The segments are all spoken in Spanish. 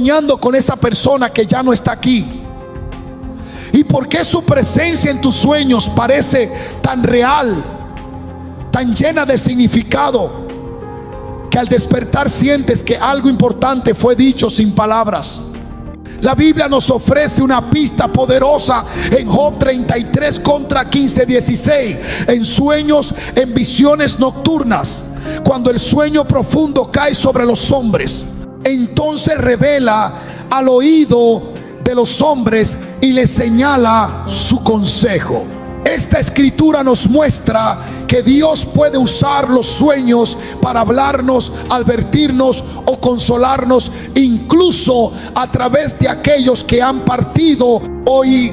soñando con esa persona que ya no está aquí? ¿Y por qué su presencia en tus sueños parece tan real, tan llena de significado, que al despertar sientes que algo importante fue dicho sin palabras? La Biblia nos ofrece una pista poderosa en Job 33 contra 15:16. En sueños, en visiones nocturnas, cuando el sueño profundo cae sobre los hombres, entonces revela al oído de los hombres y les señala su consejo. Esta escritura nos muestra que Dios puede usar los sueños para hablarnos, advertirnos o consolarnos, incluso a través de aquellos que han partido. Hoy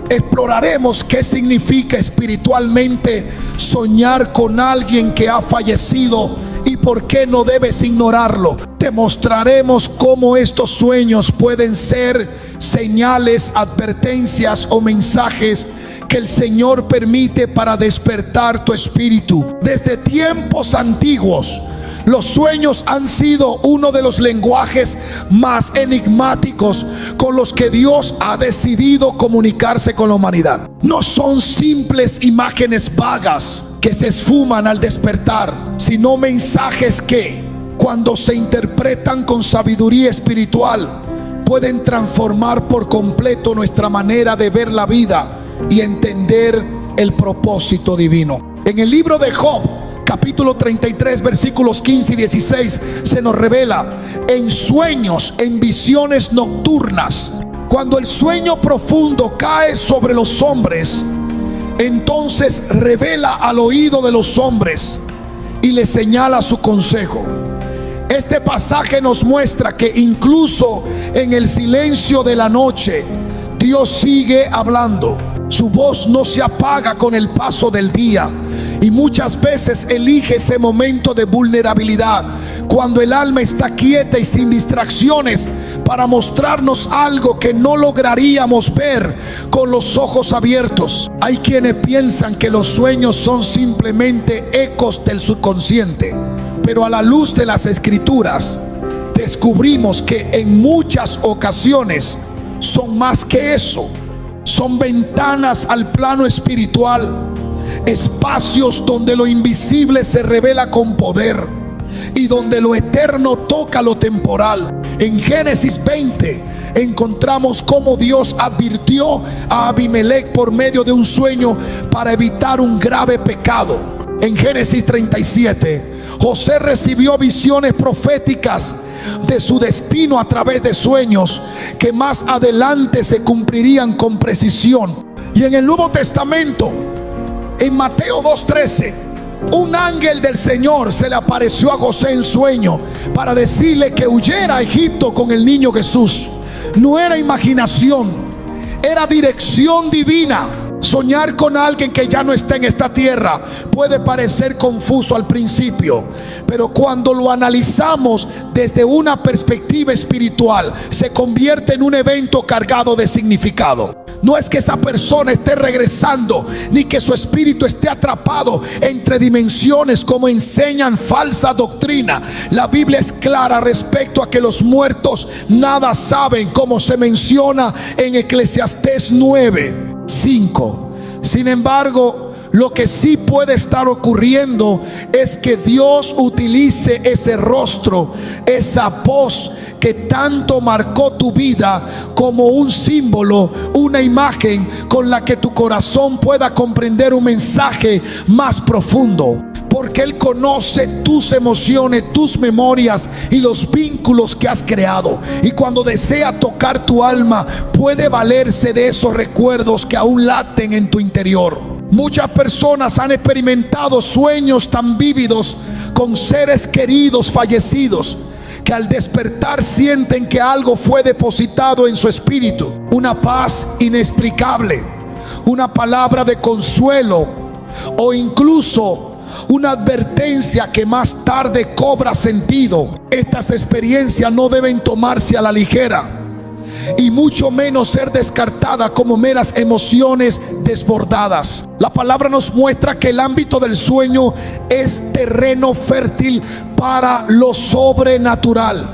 exploraremos qué significa espiritualmente soñar con alguien que ha fallecido y por qué no debes ignorarlo. Te mostraremos cómo estos sueños pueden ser señales, advertencias o mensajes que el Señor permite para despertar tu espíritu. Desde tiempos antiguos, los sueños han sido uno de los lenguajes más enigmáticos con los que Dios ha decidido comunicarse con la humanidad. No son simples imágenes vagas que se esfuman al despertar, sino mensajes que, cuando se interpretan con sabiduría espiritual, pueden transformar por completo nuestra manera de ver la vida y entender el propósito divino. En el libro de Job, capítulo 33, versículos 15 y 16, se nos revela: en sueños, en visiones nocturnas, cuando el sueño profundo cae sobre los hombres, entonces revela al oído de los hombres y les señala su consejo. Este pasaje nos muestra que incluso en el silencio de la noche, Dios sigue hablando. Su voz no se apaga con el paso del día, y muchas veces elige ese momento de vulnerabilidad, cuando el alma está quieta y sin distracciones, para mostrarnos algo que no lograríamos ver con los ojos abiertos. Hay quienes piensan que los sueños son simplemente ecos del subconsciente, pero a la luz de las escrituras descubrimos que en muchas ocasiones son más que eso. Son ventanas al plano espiritual, espacios donde lo invisible se revela con poder y donde lo eterno toca lo temporal. En Génesis 20 encontramos cómo Dios advirtió a Abimelech por medio de un sueño para evitar un grave pecado. En Génesis 37, José recibió visiones proféticas de su destino a través de sueños que más adelante se cumplirían con precisión. Y en el Nuevo Testamento, en Mateo 2:13, un ángel del Señor se le apareció a José en sueño para decirle que huyera a Egipto con el niño Jesús. No era imaginación, era dirección divina. Soñar con alguien que ya no está en esta tierra puede parecer confuso al principio, pero cuando lo analizamos desde una perspectiva espiritual, se convierte en un evento cargado de significado. No es que esa persona esté regresando, ni que su espíritu esté atrapado entre dimensiones como enseñan falsa doctrina. La Biblia es clara respecto a que los muertos nada saben, como se menciona en Eclesiastés 9:5. Sin embargo, lo que sí puede estar ocurriendo es que Dios utilice ese rostro, esa voz que tanto marcó tu vida, como un símbolo, una imagen con la que tu corazón pueda comprender un mensaje más profundo. Porque Él conoce tus emociones, tus memorias y los vínculos que has creado. Y cuando desea tocar tu alma, puede valerse de esos recuerdos que aún laten en tu interior. Muchas personas han experimentado sueños tan vívidos con seres queridos fallecidos, que al despertar sienten que algo fue depositado en su espíritu. Una paz inexplicable, una palabra de consuelo o incluso una advertencia que más tarde cobra sentido. Estas experiencias no deben tomarse a la ligera, y mucho menos ser descartadas como meras emociones desbordadas. La palabra nos muestra que el ámbito del sueño es terreno fértil para lo sobrenatural.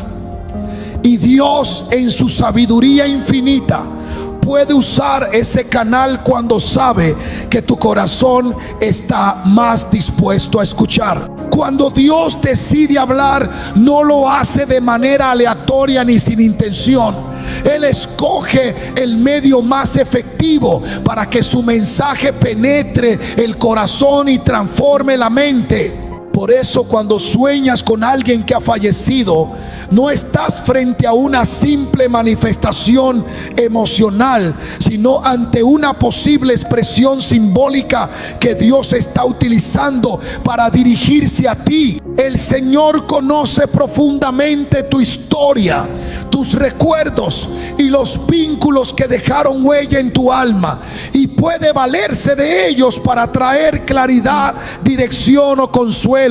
Y Dios, en su sabiduría infinita, puede usar ese canal cuando sabe que tu corazón está más dispuesto a escuchar. Cuando Dios decide hablar, no lo hace de manera aleatoria ni sin intención. Él escoge el medio más efectivo para que su mensaje penetre el corazón y transforme la mente. Por eso, cuando sueñas con alguien que ha fallecido, no estás frente a una simple manifestación emocional, sino ante una posible expresión simbólica que Dios está utilizando para dirigirse a ti. El Señor conoce profundamente tu historia, tus recuerdos y los vínculos que dejaron huella en tu alma, y puede valerse de ellos para traer claridad, dirección o consuelo.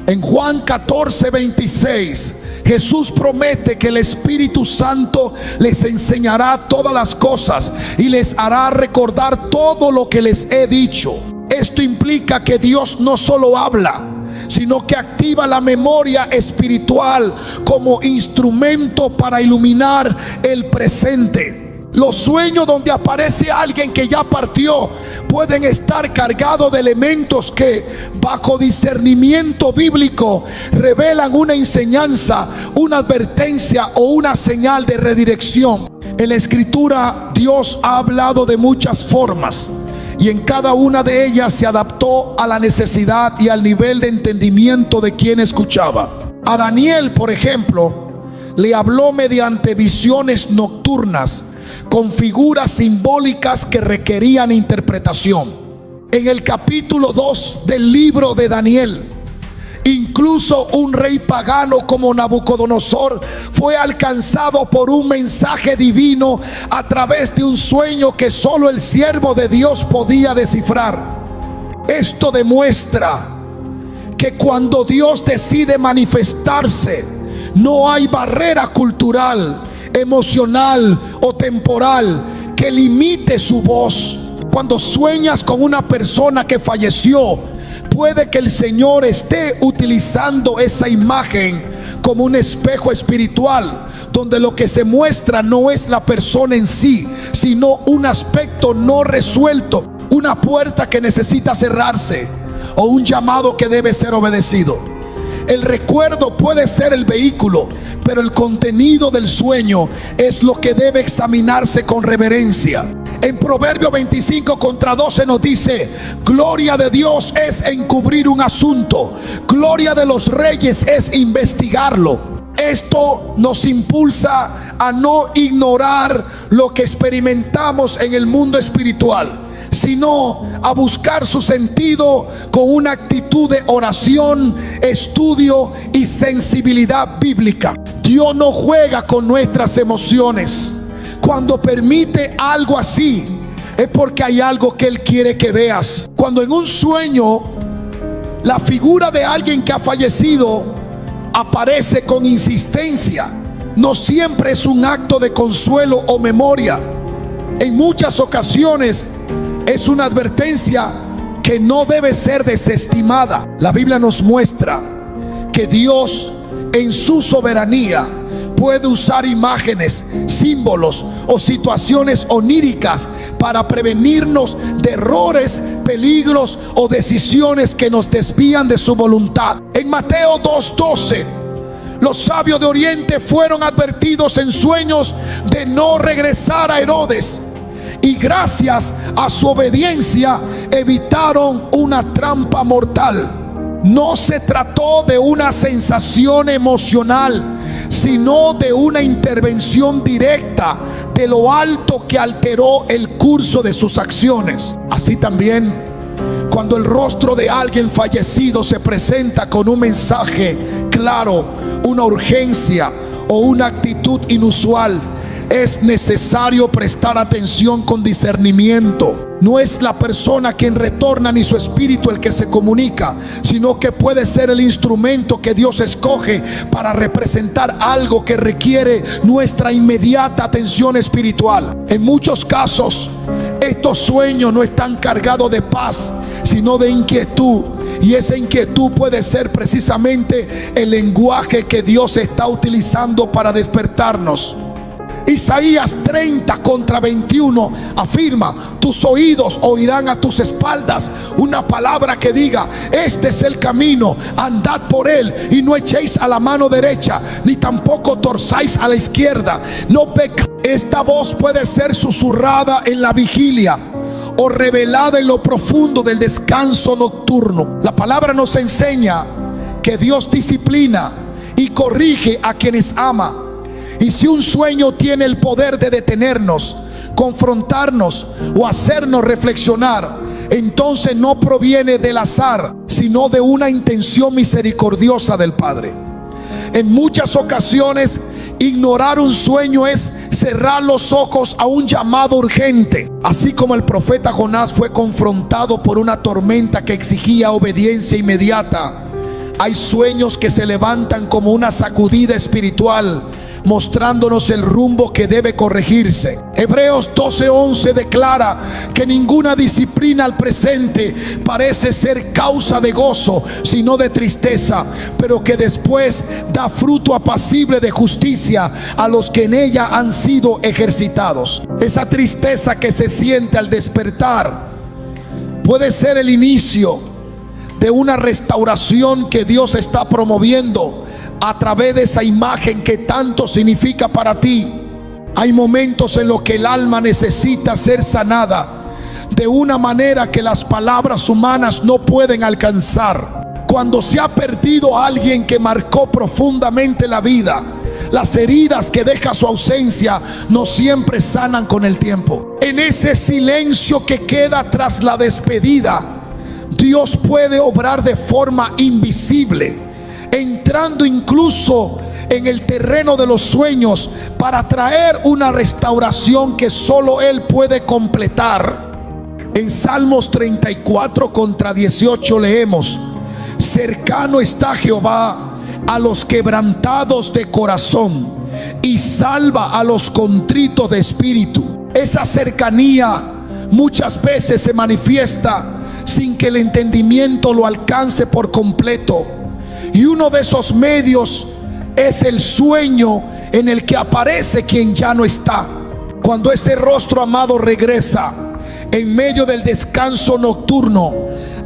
En Juan 14:26, Jesús promete que el Espíritu Santo les enseñará todas las cosas y les hará recordar todo lo que les he dicho. Esto implica que Dios no solo habla, sino que activa la memoria espiritual como instrumento para iluminar el presente. Los sueños donde aparece alguien que ya partió pueden estar cargados de elementos que, bajo discernimiento bíblico, revelan una enseñanza, una advertencia o una señal de redirección. En la Escritura, Dios ha hablado de muchas formas, y en cada una de ellas se adaptó a la necesidad y al nivel de entendimiento de quien escuchaba. A Daniel, por ejemplo, le habló mediante visiones nocturnas con figuras simbólicas que requerían interpretación. En el capítulo 2 del libro de Daniel, incluso un rey pagano como Nabucodonosor fue alcanzado por un mensaje divino a través de un sueño que solo el siervo de Dios podía descifrar. Esto demuestra que cuando Dios decide manifestarse, no hay barrera cultural, emocional o temporal que limite su voz. Cuando sueñas con una persona que falleció, puede que el Señor esté utilizando esa imagen como un espejo espiritual, donde lo que se muestra no es la persona en sí, sino un aspecto no resuelto, una puerta que necesita cerrarse o un llamado que debe ser obedecido. El recuerdo puede ser el vehículo, pero el contenido del sueño es lo que debe examinarse con reverencia. En Proverbios 25:12 nos dice: gloria de Dios es encubrir un asunto, gloria de los reyes es investigarlo. Esto nos impulsa a no ignorar lo que experimentamos en el mundo espiritual, sino a buscar su sentido con una actitud de oración, estudio y sensibilidad bíblica. Dios no juega con nuestras emociones. Cuando permite algo así, es porque hay algo que Él quiere que veas. Cuando en un sueño la figura de alguien que ha fallecido aparece con insistencia, no siempre es un acto de consuelo o memoria. En muchas ocasiones es una advertencia que no debe ser desestimada. La Biblia nos muestra que Dios, en su soberanía, puede usar imágenes, símbolos o situaciones oníricas para prevenirnos de errores, peligros o decisiones que nos desvían de su voluntad. En Mateo 2:12, los sabios de Oriente fueron advertidos en sueños de no regresar a Herodes, y gracias a su obediencia evitaron una trampa mortal. No se trató de una sensación emocional, sino de una intervención directa de lo alto que alteró el curso de sus acciones. Así también, cuando el rostro de alguien fallecido se presenta con un mensaje claro, una urgencia o una actitud inusual, es necesario prestar atención con discernimiento. No es la persona quien retorna ni su espíritu el que se comunica, sino que puede ser el instrumento que Dios escoge para representar algo que requiere nuestra inmediata atención espiritual. En muchos casos, estos sueños no están cargados de paz, sino de inquietud, Y esa inquietud puede ser precisamente el lenguaje que Dios está utilizando para despertarnos. Isaías 30:21 afirma: tus oídos oirán a tus espaldas una palabra que diga: este es el camino, andad por él, y no echéis a la mano derecha, ni tampoco torzáis a la izquierda, no pecáis. Esta voz puede ser susurrada en la vigilia o revelada en lo profundo del descanso nocturno. La palabra nos enseña que Dios disciplina y corrige a quienes ama. Y si un sueño tiene el poder de detenernos, confrontarnos o hacernos reflexionar, entonces no proviene del azar, sino de una intención misericordiosa del Padre. En muchas ocasiones, ignorar un sueño es cerrar los ojos a un llamado urgente. Así como el profeta Jonás fue confrontado por una tormenta que exigía obediencia inmediata, hay sueños que se levantan como una sacudida espiritual, mostrándonos el rumbo que debe corregirse. Hebreos 12:11 declara que ninguna disciplina al presente parece ser causa de gozo, sino de tristeza, pero que después da fruto apacible de justicia a los que en ella han sido ejercitados. Esa tristeza que se siente al despertar puede ser el inicio de una restauración que Dios está promoviendo a través de esa imagen que tanto significa para ti. Hay momentos en los que el alma necesita ser sanada de una manera que las palabras humanas no pueden alcanzar. Cuando se ha perdido a alguien que marcó profundamente la vida, las heridas que deja su ausencia no siempre sanan con el tiempo. En ese silencio que queda tras la despedida, Dios puede obrar de forma invisible, entrando incluso en el terreno de los sueños para traer una restauración que solo Él puede completar. En Salmos 34:18 leemos: cercano está Jehová a los quebrantados de corazón y salva a los contritos de espíritu. Esa cercanía muchas veces se manifiesta sin que el entendimiento lo alcance por completo. Y uno de esos medios es el sueño en el que aparece quien ya no está. Cuando ese rostro amado regresa en medio del descanso nocturno,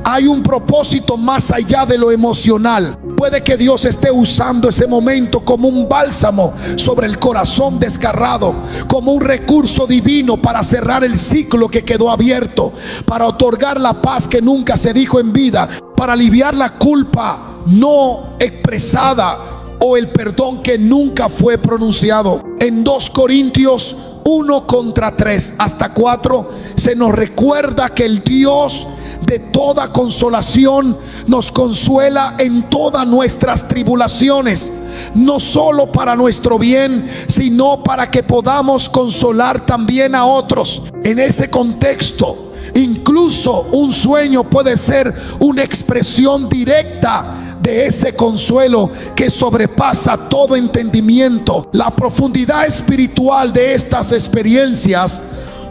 hay un propósito más allá de lo emocional. Puede que Dios esté usando ese momento como un bálsamo sobre el corazón desgarrado, como un recurso divino para cerrar el ciclo que quedó abierto, para otorgar la paz que nunca se dijo en vida, para aliviar la culpa no expresada o el perdón que nunca fue pronunciado. En 2 Corintios 1:3-4 se nos recuerda que el Dios de toda consolación nos consuela en todas nuestras tribulaciones, no solo para nuestro bien, sino para que podamos consolar también a otros. En ese contexto, incluso un sueño puede ser una expresión directa de ese consuelo que sobrepasa todo entendimiento. La profundidad espiritual de estas experiencias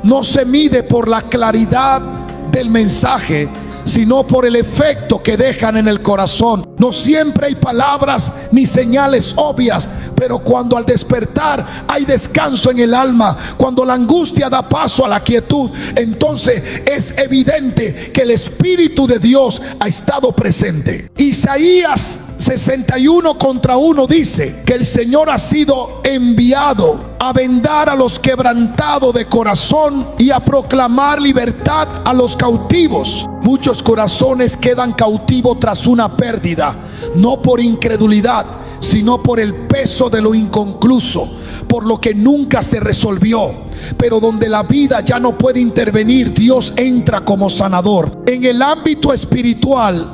no se mide por la claridad del mensaje, sino por el efecto que dejan en el corazón. No siempre hay palabras ni señales obvias, pero cuando al despertar hay descanso en el alma, cuando la angustia da paso a la quietud, entonces es evidente que el Espíritu de Dios ha estado presente. Isaías 61:1 dice que el Señor ha sido enviado a vendar a los quebrantados de corazón y a proclamar libertad a los cautivos. Muchos corazones quedan cautivos tras una pérdida, no por incredulidad, sino por el peso de lo inconcluso, por lo que nunca se resolvió. Pero donde la vida ya no puede intervenir, Dios entra como sanador. En el ámbito espiritual,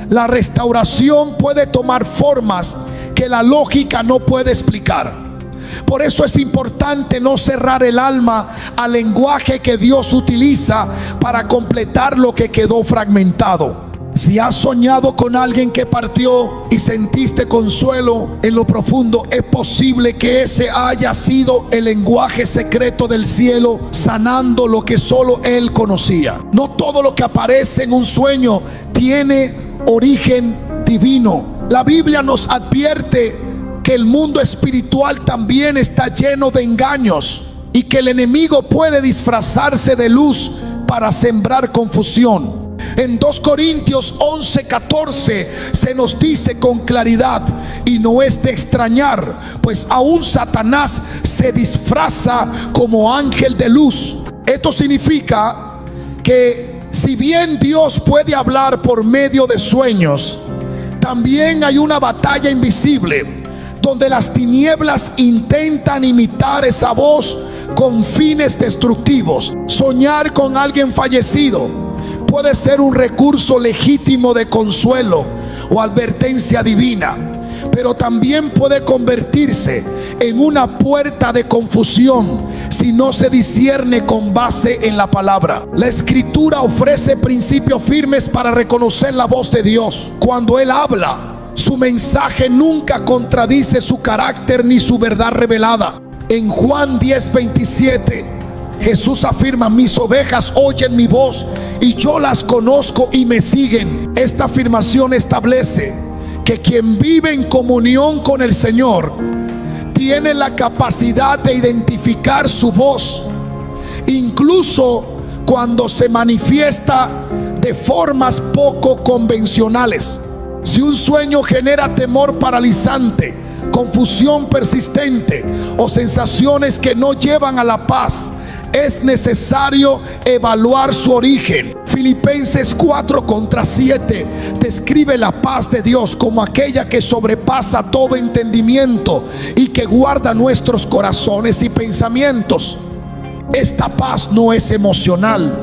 la restauración puede tomar formas que la lógica no puede explicar. Por eso es importante no cerrar el alma al lenguaje que Dios utiliza para completar lo que quedó fragmentado. Si has soñado con alguien que partió y sentiste consuelo en lo profundo, es posible que ese haya sido el lenguaje secreto del cielo, sanando lo que solo Él conocía. No todo lo que aparece en un sueño tiene origen divino. La Biblia nos advierte que el mundo espiritual también está lleno de engaños y que el enemigo puede disfrazarse de luz para sembrar confusión. En 2 Corintios 11:14 se nos dice con claridad: y no es de extrañar, pues aún Satanás se disfraza como ángel de luz. Esto significa que si bien Dios puede hablar por medio de sueños, también hay una batalla invisible donde las tinieblas intentan imitar esa voz con fines destructivos. Soñar con alguien fallecido puede ser un recurso legítimo de consuelo o advertencia divina, pero también puede convertirse en una puerta de confusión si no se discierne con base en la palabra. La Escritura ofrece principios firmes para reconocer la voz de Dios. Cuando Él habla, su mensaje nunca contradice su carácter ni su verdad revelada. En Juan 10:27 Jesús afirma: mis ovejas oyen mi voz y yo las conozco y me siguen. Esta afirmación establece que quien vive en comunión con el Señor tiene la capacidad de identificar su voz, incluso cuando se manifiesta de formas poco convencionales. Si un sueño genera temor paralizante, confusión persistente o sensaciones que no llevan a la paz, es necesario evaluar su origen. Filipenses 4:7 describe la paz de Dios como aquella que sobrepasa todo entendimiento y que guarda nuestros corazones y pensamientos. Esta paz no es emocional,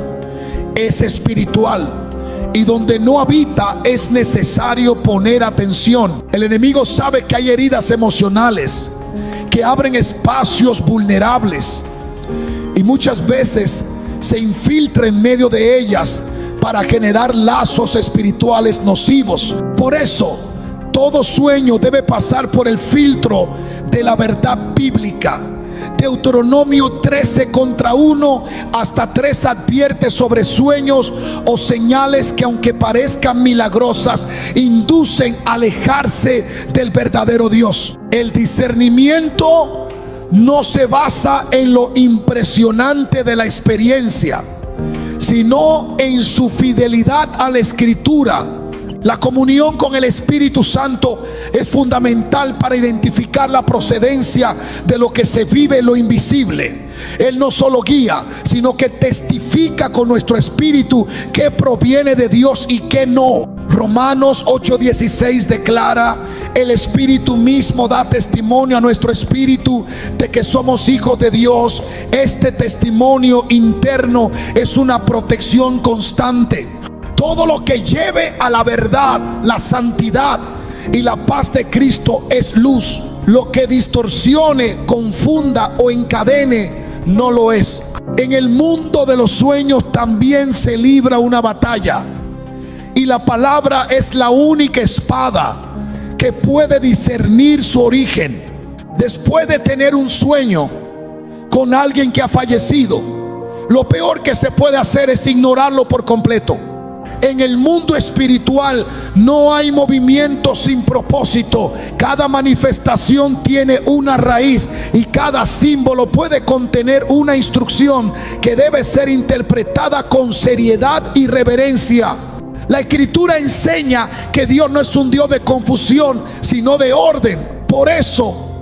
es espiritual, y donde no habita es necesario poner atención. El enemigo sabe que hay heridas emocionales que abren espacios vulnerables y muchas veces se infiltra en medio de ellas para generar lazos espirituales nocivos. Por eso, todo sueño debe pasar por el filtro de la verdad bíblica. Deuteronomio 13:1 hasta 3 advierte sobre sueños o señales que, aunque parezcan milagrosas, inducen a alejarse del verdadero Dios. El discernimiento no se basa en lo impresionante de la experiencia, sino en su fidelidad a la Escritura. La comunión con el Espíritu Santo es fundamental para identificar la procedencia de lo que se vive en lo invisible. Él no solo guía, sino que testifica con nuestro espíritu qué proviene de Dios y qué no. Romanos 8:16 declara: el Espíritu mismo da testimonio a nuestro espíritu de que somos hijos de Dios. Este testimonio interno es una protección constante. Todo lo que lleve a la verdad, la santidad y la paz de Cristo es luz. Lo que distorsione, confunda o encadene no lo es. En el mundo de los sueños también se libra una batalla, y la palabra es la única espada que puede discernir su origen. Después de tener un sueño con alguien que ha fallecido, lo peor que se puede hacer es ignorarlo por completo. En el mundo espiritual no hay movimiento sin propósito. Cada manifestación tiene una raíz y cada símbolo puede contener una instrucción que debe ser interpretada con seriedad y reverencia. La Escritura enseña que Dios no es un Dios de confusión, sino de orden. Por eso,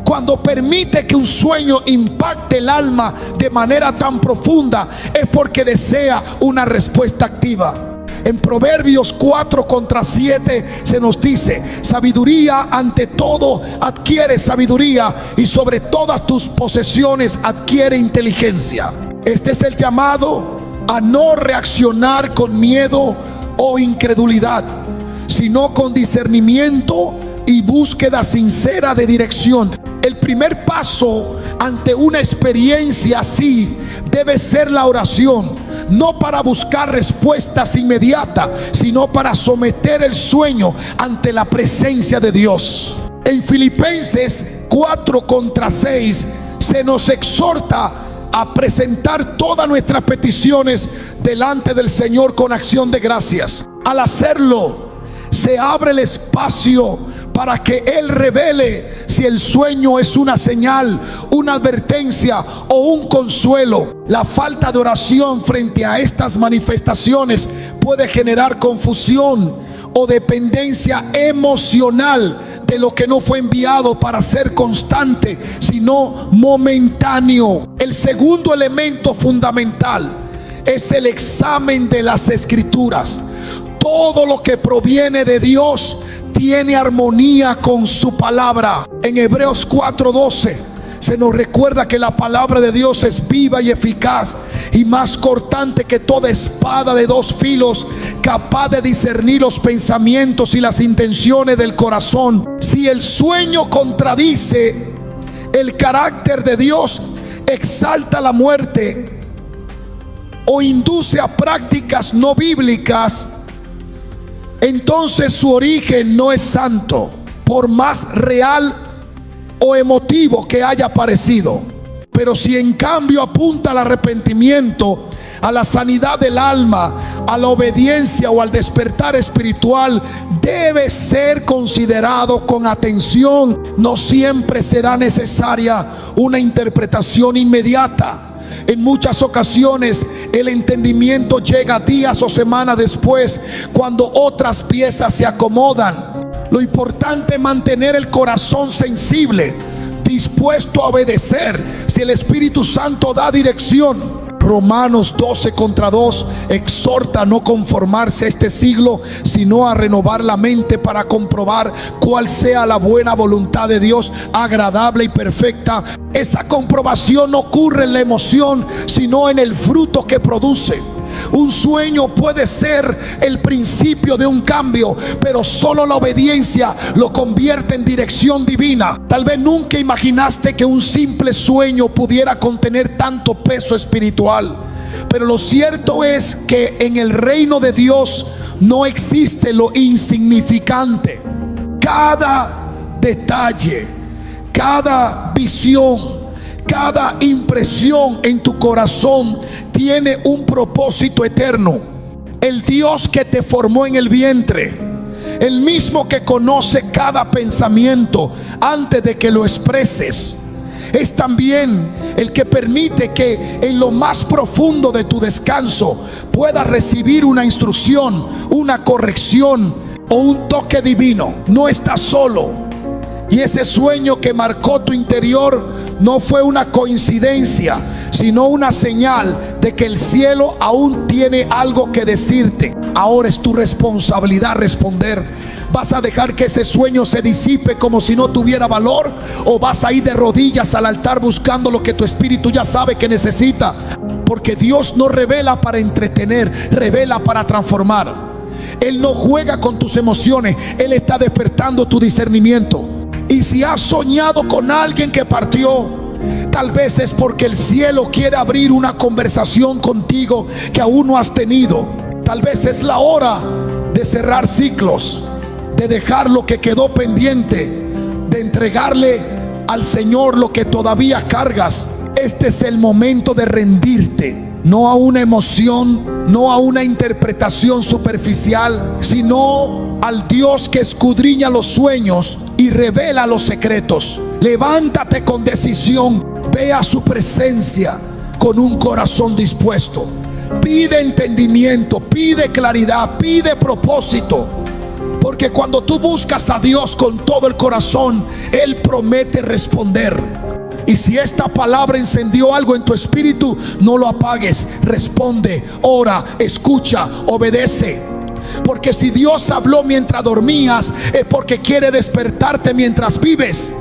cuando permite que un sueño impacte el alma de manera tan profunda, es porque desea una respuesta activa. En Proverbios 4:7 se nos dice: sabiduría ante todo adquiere sabiduría, y sobre todas tus posesiones adquiere inteligencia. Este es el llamado a no reaccionar con miedo o incredulidad, sino con discernimiento y búsqueda sincera de dirección. El primer paso ante una experiencia así debe ser la oración. No para buscar respuestas inmediatas, sino para someter el sueño ante la presencia de Dios. En Filipenses 4:6 se nos exhorta a presentar todas nuestras peticiones delante del Señor con acción de gracias. Al hacerlo, se abre el espacio para que Él revele si el sueño es una señal, una advertencia o un consuelo. La falta de oración frente a estas manifestaciones puede generar confusión o dependencia emocional de lo que no fue enviado para ser constante, sino momentáneo. El segundo elemento fundamental es el examen de las Escrituras. Todo lo que proviene de Dios tiene armonía con su palabra. En Hebreos 4:12 se nos recuerda que la palabra de Dios es viva y eficaz y más cortante que toda espada de dos filos, capaz de discernir los pensamientos y las intenciones del corazón. Si el sueño contradice el carácter de Dios, exalta la muerte o induce a prácticas no bíblicas, entonces su origen no es santo, por más real o emotivo que haya parecido. Pero si en cambio apunta al arrepentimiento, a la sanidad del alma, a la obediencia o al despertar espiritual, debe ser considerado con atención. No siempre será necesaria una interpretación inmediata. En muchas ocasiones el entendimiento llega días o semanas después, cuando otras piezas se acomodan. Lo importante es mantener el corazón sensible, dispuesto a obedecer si el Espíritu Santo da dirección. Romanos 12:2 exhorta a no conformarse a este siglo, sino a renovar la mente para comprobar cuál sea la buena voluntad de Dios, agradable y perfecta. Esa comprobación no ocurre en la emoción, sino en el fruto que produce. Un sueño puede ser el principio de un cambio, pero solo la obediencia lo convierte en dirección divina. Tal vez nunca imaginaste que un simple sueño pudiera contener tanto peso espiritual, pero lo cierto es que en el reino de Dios no existe lo insignificante. Cada detalle, cada visión, cada impresión en tu corazón tiene un propósito eterno. El Dios que te formó en el vientre, el mismo que conoce cada pensamiento antes de que lo expreses, es también el que permite que en lo más profundo de tu descanso puedas recibir una instrucción, una corrección o un toque divino. No estás solo, y ese sueño que marcó tu interior no fue una coincidencia, sino una señal de que el cielo aún tiene algo que decirte. Ahora es tu responsabilidad responder. ¿Vas a dejar que ese sueño se disipe como si no tuviera valor? ¿O vas a ir de rodillas al altar buscando lo que tu espíritu ya sabe que necesita? Porque Dios no revela para entretener, revela para transformar. Él no juega con tus emociones, Él está despertando tu discernimiento. Y si has soñado con alguien que partió, tal vez es porque el cielo quiere abrir una conversación contigo que aún no has tenido. Tal vez es la hora de cerrar ciclos, de dejar lo que quedó pendiente, de entregarle al Señor lo que todavía cargas. Este es el momento de rendirte, no a una emoción, no a una interpretación superficial, sino al Dios que escudriña los sueños y revela los secretos. Levántate con decisión, ve a su presencia con un corazón dispuesto. Pide entendimiento, pide claridad, pide propósito. Porque cuando tú buscas a Dios con todo el corazón, Él promete responder. Y si esta palabra encendió algo en tu espíritu, no lo apagues. Responde, ora, escucha, obedece. Porque si Dios habló mientras dormías, es porque quiere despertarte mientras vives.